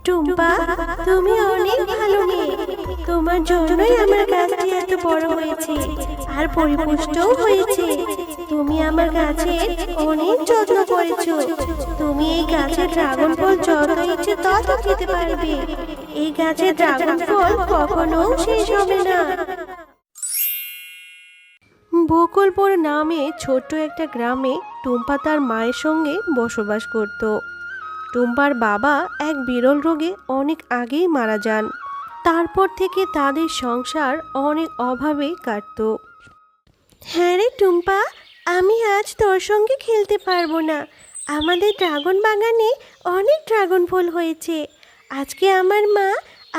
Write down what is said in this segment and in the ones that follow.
টুম্পা, তুমি অনেক ভালো মেয়ে। তোমার জন্যই আমার গাছটি এত বড় হয়েছে আর পরিপুষ্টও হয়েছে। তুমি আমার গাছের অনেক যত্ন করেছো। তুমি এই গাছের ড্রাগন ফল যত ইচ্ছে তত খেতে পারবে। এই গাছের ড্রাগন ফল কখনো শেষ হবে না। বকুলপুর নামে ছোট্ট একটা গ্রামে টুম্পা তার মায়ের সঙ্গে বসবাস করত। টুম্পার বাবা এক বিরল রোগে অনেক আগেই মারা যান। তারপর থেকে তাদের সংসার অনেক অভাবে কাটত। হ্যাঁ রে টুম্পা, আমি আজ তোর সঙ্গে খেলতে পারবো না। আমাদের ড্রাগন বাগানে অনেক ড্রাগন ফল হয়েছে। আজকে আমার মা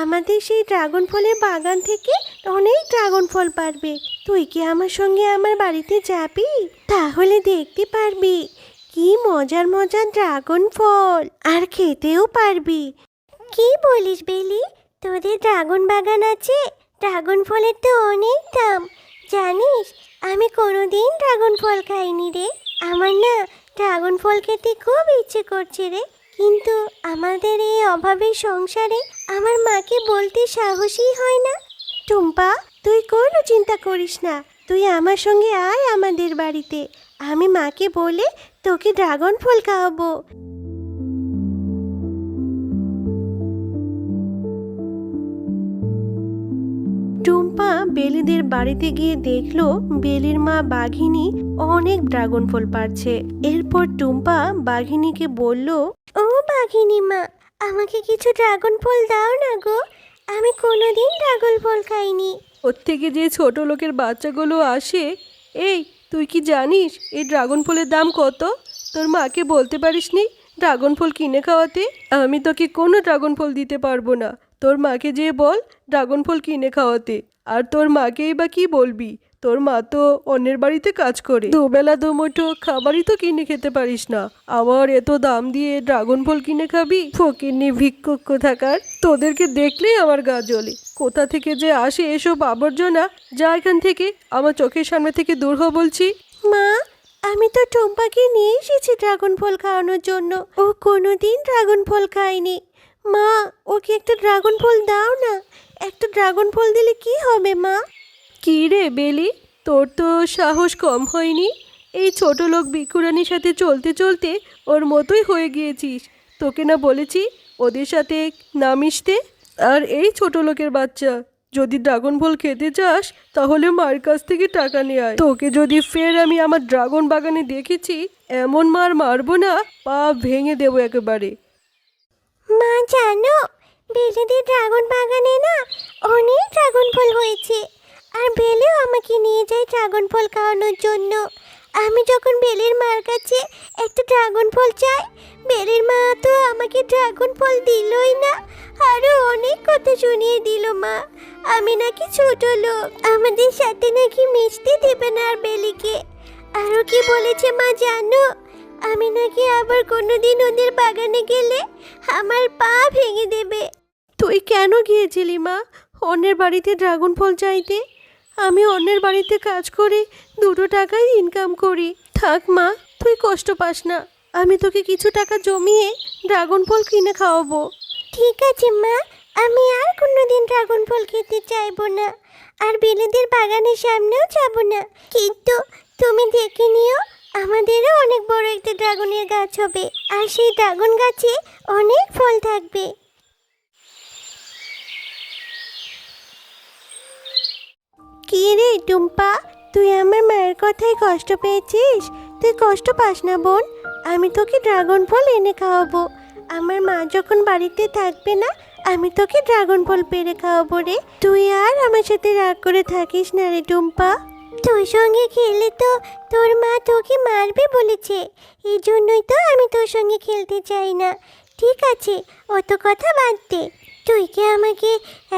আমাদের সেই ড্রাগন ফলের বাগান থেকে অনেক ড্রাগন ফল পারবে। তুই কি আমার সঙ্গে আমার বাড়িতে যাবি? তাহলে দেখতে পারবি কি মজার মজার ড্রাগন ফল, আর খেতেও পারবি। কি বলিস বেলি, তোদের ড্রাগন বাগান আছে? ড্রাগন ফলের তো অনেক দাম। জানিস, আমি কোনোদিন ড্রাগন ফল খাইনি রে। আমার না ড্রাগন ফল খেতে খুব ইচ্ছে করছে রে, কিন্তু আমাদের এই অভাবের সংসারে আমার মাকে বলতে সাহসই হয় না। টুম্পা, তুই কোনো চিন্তা করিস না। তুই আমার সঙ্গে আয় আমাদের বাড়িতে। আমি মাকে বলে তোকে ড্রাগন ফল খাওয়াবো। টুম্পা বেলিদের বাড়িতে গিয়ে দেখলো বেলির মা বাঘিনী অনেক ড্রাগন ফল পারছে। এরপর টুম্পা বাঘিনীকে বলল, ও বাঘিনী মা, আমাকে কিছু ড্রাগন ফল দাও না গো। আমি কোনোদিন ড্রাগন ফল খাইনি। ওর থেকে যে ছোট লোকের বাচ্চাগুলো আসে, এই তুই কি জানিস এই ড্রাগন ফলের দাম কত? তোর মাকে বলতে পারিসনি ড্রাগন ফল কিনে খাওয়াতে? আমি তোকে কোনো ড্রাগন ফল দিতে পারবো না। তোর মাকে যেয়ে বল ড্রাগন ফল কিনে খাওয়াতে। আর তোর মাকেই বা কি বলবি? তোর মা তো অন্যের বাড়িতে কাজ করে, দুবেলা দুমুঠো খাবারই তো কিনে খেতে পারিস না, আবার এত দাম দিয়ে ড্রাগন ফল কিনে খাবি? ফকিন্নি ভিক্ষুক কোথাকার, তোদেরকে দেখলেই আমার গা জ্বলে। কোথা থেকে যে আসে এসব আবর্জনা, যা এখান থেকে, আমার চোখের সামনে থেকে দূর হ বলছি। মা, আমি তো টুম্পাকে নিয়ে এসেছি ড্রাগন ফল খাওয়ানোর জন্য। ও কোনোদিন ড্রাগন ফল খায়নি। মা, ওকে একটা ড্রাগন ফল দাও না। একটা ড্রাগন ফল দিলে কি হবে মা? কি রে বেলি, তোর তো সাহস কম হয়নি। এই ছোট লোক ভিক্ষুরানির সাথে চলতে চলতে ওর মতোই হয়ে গিয়েছিস। তোকে না বলেছি ওদের সাথে না মিশতে? আর এই ছোট লোকের বাচ্চা, যদি ড্রাগন ফল খেতে চাস তাহলে মার কাছ থেকে টাকা নিয়ে আয়। তোকে যদি ফের আমি আমার ড্রাগন বাগানে দেখেছি, এমন মার মারবো না, পা ভেঙে দেবো একেবারে। মা জানো, বেলিদের ড্রাগন বাগানে না অনেক ড্রাগন ফল হয়েছে। আর বেলেও আমাকে নিয়ে যায় ড্রাগন ফল খাওয়ানোর জন্য। আমি যখন বেলের মার কাছে একটা ড্রাগন ফল চাই, বেলের মা তো আমাকে ড্রাগন ফল দিলই না, আরো অনেক কথা শুনিয়ে দিল মা। আমি নাকি ছোট লোক, আমাদের সাথে নাকি মিশতে দেবে না আর বেলিকে। আরো কি বলেছে মা জানো? আমি নাকি আবার কোনোদিন ওদের বাগানে গেলে আমার পা ভেঙে দেবে। তুই কেন গিয়েছিলি মা অন্যের বাড়িতে ড্রাগন ফল চাইতে? আমি অন্যের বাড়িতে কাজ করে দুটো টাকাই ইনকাম করি। থাক মা, তুই কষ্ট পাস না। আমি তোকে কিছু টাকা জমিয়ে ড্রাগন ফল কিনে খাওয়াবো। ঠিক আছে মা, আমি আর কোনোদিন ড্রাগন ফল খেতে চাইবো না, আর বেলেদের বাগানের সামনেও যাব না। কিন্তু তুমি দেখে নিও, আমাদেরও অনেক বড় একটা ড্রাগনের গাছ হবে, আর সেই ড্রাগন গাছে অনেক ফল থাকবে। কি রে টুম্পা, তুই আমার মায়ের কথায় কষ্ট পেয়েছিস? তুই কষ্ট পাস না বোন, আমি তোকে ড্রাগন ফল এনে খাওয়াবো। আমার মা যখন বাড়িতে থাকবে না, আমি তোকে ড্রাগন ফল পেড়ে খাওয়াবো রে। তুই আর আমার সাথে রাগ করে থাকিস না রে টুম্পা। তোর সঙ্গে খেলে তো তোর মা তোকে মারবে বলেছে, এই জন্যই তো আমি তোর সঙ্গে খেলতে চাই না। ঠিক আছে, অত কথা বাদ দে। তুই কি আমাকে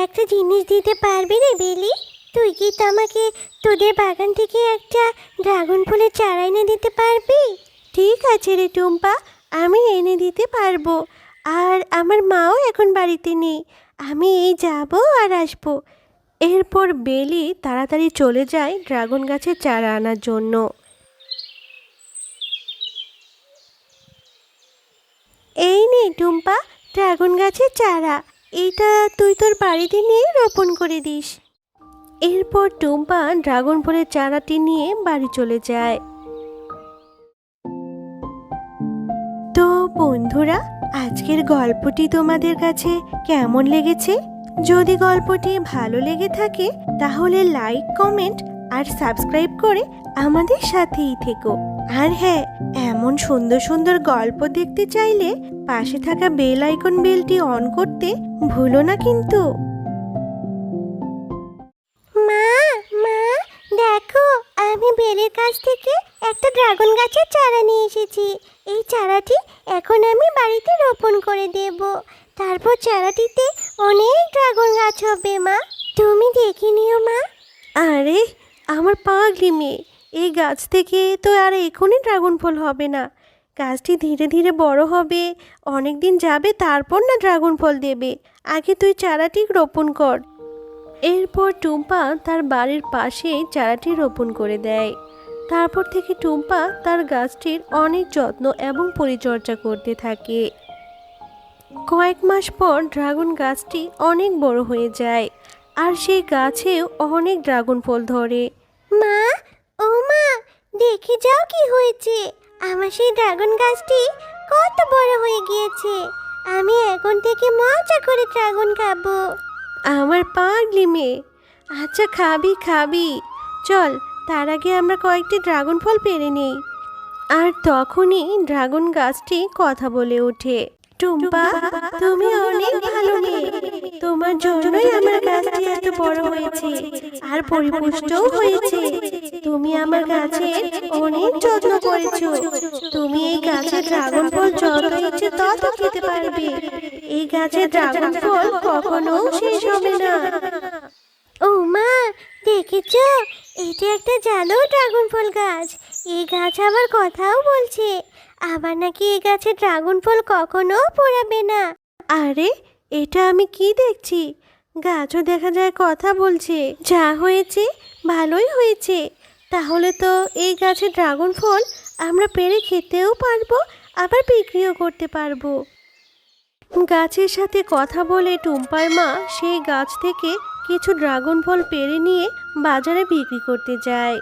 একটা জিনিস দিতে পারবি রে বেলি? তুই কি তো আমাকে তোদের বাগান থেকে একটা ড্রাগন ফলের চারা এনে দিতে পারবি? ঠিক আছে রে টুম্পা, আমি এনে দিতে পারবো। আর আমার মাও এখন বাড়িতে নেই, আমি এই যাবো আর আসবো। এরপর বেলি তাড়াতাড়ি চলে যায় ড্রাগন গাছের চারা আনার জন্য। এই নে টুম্পা, ড্রাগন গাছের চারা, এইটা তুই তোর বাড়িতে নিয়ে রোপণ করে দিস। এরপর টুম্পা ড্রাগন ফলের চারাটি নিয়ে বাড়ি চলে যায়। তো বন্ধুরা, আজকের গল্পটি তোমাদের কাছে কেমন লেগেছে? যদি গল্পটি ভালো লেগে থাকে তাহলে লাইক, কমেন্ট আর সাবস্ক্রাইব করে আমাদের সাথেই থেকো। আর হ্যাঁ, এমন সুন্দর সুন্দর গল্প দেখতে চাইলে পাশে থাকা বেল আইকন বেলটি অন করতে ভুলো না কিন্তু। মা মা দেখো, আমি বেলের কাছ থেকে একটা ড্রাগন গাছের চারা নিয়ে এসেছি। এই চারাটি এখন আমি বাড়িতে রোপণ করে দেব। তারপর চারাটিতে অনেক ড্রাগন গাছ হবে মা, তুমি দেখে নিও মা। আরে আমার পাগলি মেয়ে, এই গাছ থেকে তো আর এখনই ড্রাগন ফল হবে না। গাছটি ধীরে ধীরে বড় হবে, অনেক দিন যাবে, তারপর না ড্রাগন ফল দেবে। আগে তুই চারাটি রোপণ কর। এরপর টুম্পা তার বাড়ির পাশে চারাটি রোপণ করে দেয়। তারপর থেকে টুম্পা তার গাছটির অনেক যত্ন এবং পরিচর্যা করতে থাকে। কয়েক মাস পর ড্রাগন গাছটি অনেক বড় হয়ে যায় আর সেই গাছেও অনেক ড্রাগন ফল ধরে। মা, ও মা, দেখে যাও কি হয়েছে। আমার সেই ড্রাগন গাছটি কত বড় হয়ে গিয়েছে। আমি এখন থেকে মজা করে ড্রাগন খাবো। আমার পাগলি মেয়ে, আচ্ছা খাবি খাবি, চল তার আগে আমরা কয়েকটি ড্রাগন ফল পেরে নেই। আর তখনই ড্রাগন গাছটি কথা বলে ওঠে। টুম্পা, তুমি অনেক ভালো মেয়ে, তোমার জন্যই আমার গাছটি এত বড় হয়েছে আর পরিপুষ্টও হয়েছে। তুমি আমার গাছের অনেক যত্ন করেছো। তুমি এই গাছের ড্রাগন ফল যত ইচ্ছে তত খেতে পারবে। এই গাছের ড্রাগন ফল কখনো শেষ হবে না। ও মা, দেখেছো, এটা একটা জাদু ড্রাগন ফল গাছ। এই গাছ আবার কথাও বলছে। আবার নাকি এই গাছে ড্রাগন ফল কখনো পোড়াবে না। আরে, এটা আমি কি দেখছি? গাছও দেখা যায় কথা বলছে। যা হয়েছে ভালোই হয়েছে। তাহলে তো এই গাছে ড্রাগন ফল আমরা পেরে খেতেও পারবো, আবার বিক্রিও করতে পারবো। গাছের সাথে কথা বলে টুম্পার মা সেই গাছ থেকে কিছু ড্রাগন ফল পেরে নিয়ে বাজারে বিক্রি করতে যায়।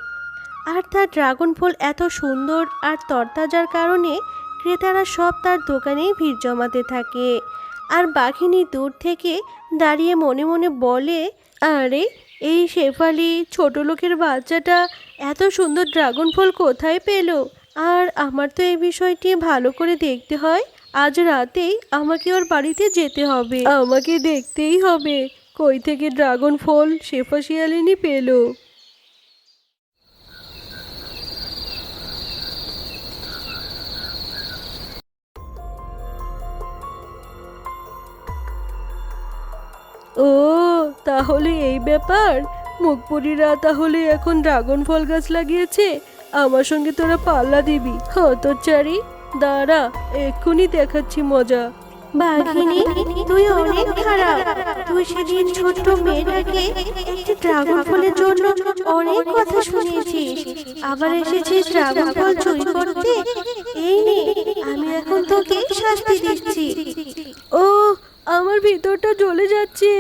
আর তার ড্রাগন ফল এত সুন্দর আর তরতাজার কারণে ক্রেতারা সব তার দোকানেই ভিড় জমাতে থাকে। আর বাঘিনী দূর থেকে দাঁড়িয়ে মনে মনে বলে, আরে এই শেফালি ছোট লোকের বাচ্চাটা এত সুন্দর ড্রাগন ফল কোথায় পেল? আর আমার তো এই বিষয়টি ভালো করে দেখতে হয়। আজ রাতেই আমাকে ওর বাড়িতে যেতে হবে। আমাকে দেখতেই হবে কই থেকে ড্রাগন ফল শেফা শিয়ালিনী পেল। ও, তাহলে এই ব্যাপার। মুখপুরীরা তাহলে এখন ড্রাগন ফল গাছ লাগিয়েছে। আমার সঙ্গে তোরা পাল্লা দিবি? হতচারী, দাঁড়া, এক্ষুনি দেখাচ্ছি মজা। বাঘিনী, তুই অনেক খারাপ। তুই সেদিন ছোট্ট মেয়েটাকে একটি ড্রাগন ফলের জন্য অনেক কথা শুনিয়েছিস, আবার এসেছিস ড্রাগন ফল চুরি করতে। এই নে, আমি এখন তোকে শাস্তি দিচ্ছি। ও, আমার ভিতরটা জ্বলে যাচ্ছে।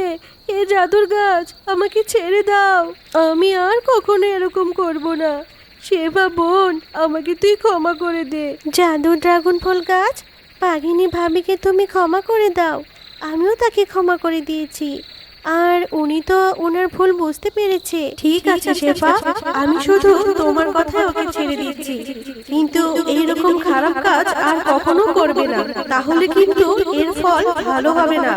এ জাদুর গাছ, আমাকে ছেড়ে দাও। আমি আর কখনো এরকম করব না। শেফা বোন, আমাকে তুই ক্ষমা করে দে। জাদুর ড্রাগন ফল গাছ, বাঘিনী ভাবিকে তুমি ক্ষমা করে দাও। আমিও তাকে ক্ষমা করে দিয়েছি, আর উনি তো ওনার ভুল বুঝতে পেরেছে। ঠিক আছে শেফা, আমি শুধু তোমার কথায় ওকে ছেড়ে দিচ্ছি, কিন্তু এইরকম খারাপ কাজ আর কখনো করবে না, তাহলে কিন্তু এর ফল ভালো হবে না।